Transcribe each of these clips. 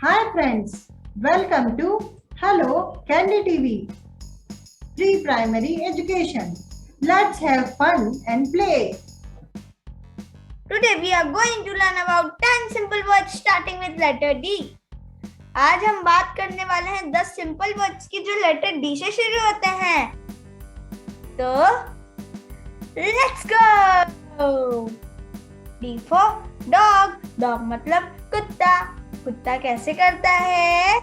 Hi friends, welcome to Hello Candy TV. Pre-primary education. Let's have fun and play. Today we are going to learn about 10 simple words starting with letter D. आज हम बात करने वाले हैं 10 simple words की जो letter D से शुरू होते हैं। तो let's go. D for dog. Dog मतलब कुत्ता। कुत्ता कैसे करता है?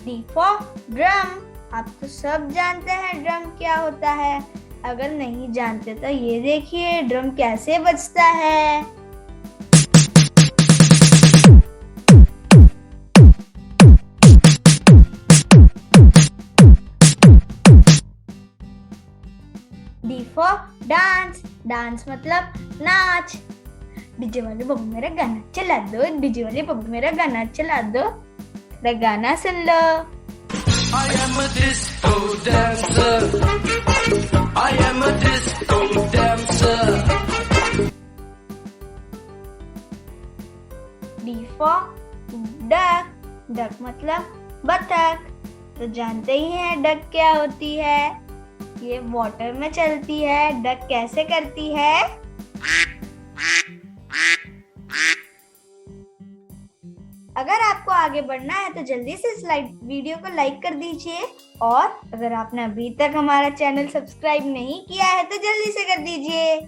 D for drum. आप तो सब जानते हैं ड्रम क्या होता है। अगर नहीं जानते तो ये देखिए ड्रम कैसे बजता है। D for dance. डांस मतलब नाच। डीजे वाले बब्बू मेरा गाना चला दो, डीजे वाले बब्बू मेरा गाना चला दो, मेरा गाना सुन लो। I am a disco dancer. I am a disco dancer. D for duck. Duck मतलब बतख। तो जानते ही हैं डक क्या होती है। ये वाटर में चलती है। डक कैसे करती है? अगर आपको आगे बढ़ना है तो जल्दी से इस वीडियो को लाइक कर दीजिए और अगर आपने अभी तक हमारा चैनल सब्सक्राइब नहीं किया है तो जल्दी से कर दीजिए।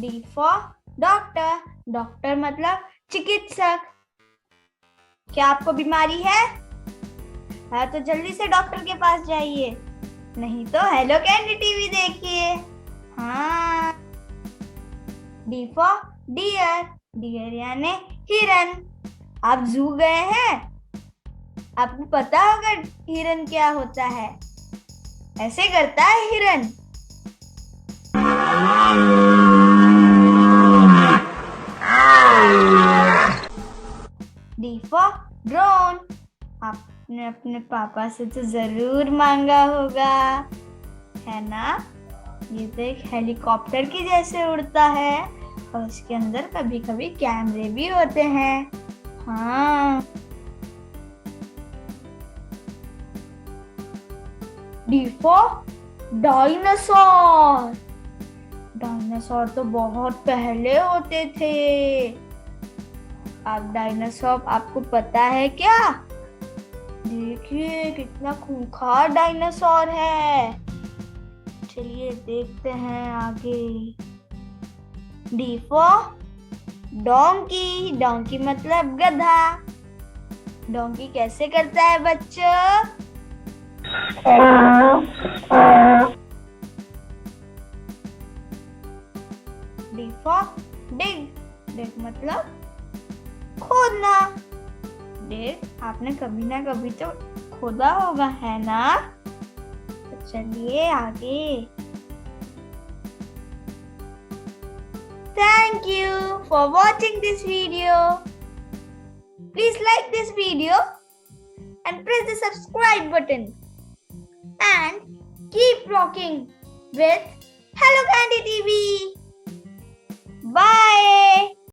D for doctor. डॉक्टर मतलब चिकित्सक। क्या आपको बीमारी है? हाँ तो जल्दी से डॉक्टर के पास जाइए, नहीं तो हेलो कैंडी टीवी देखिए। हाँ। D for dear. डियर यानी हिरन। आप जू गए हैं? आपको पता होगा हिरन क्या होता है। ऐसे करता है हिरन। D for drone. आपने अपने पापा से तो जरूर मांगा होगा, है ना? ये तो एक हेलीकॉप्टर की जैसे उड़ता है और उसके अंदर कभी कभी कैमरे भी होते हैं। हाँ। D for dinosaur. डायनासोर तो बहुत पहले होते थे। अब डायनासोर आपको पता है क्या? देखिए कितना खूंखार डायनासोर है। चलिए देखते हैं आगे। D for donkey. डोंकी मतलब गधा। डोंकी कैसे करता है बच्चों? D for डिग. डिग मतलब खोदना। डिग आपने कभी ना कभी तो खोदा होगा, है ना? तो चलिए आगे। Thank you for watching this video. Please like this video and press the subscribe button and keep rocking with Hello Candy TV. Bye.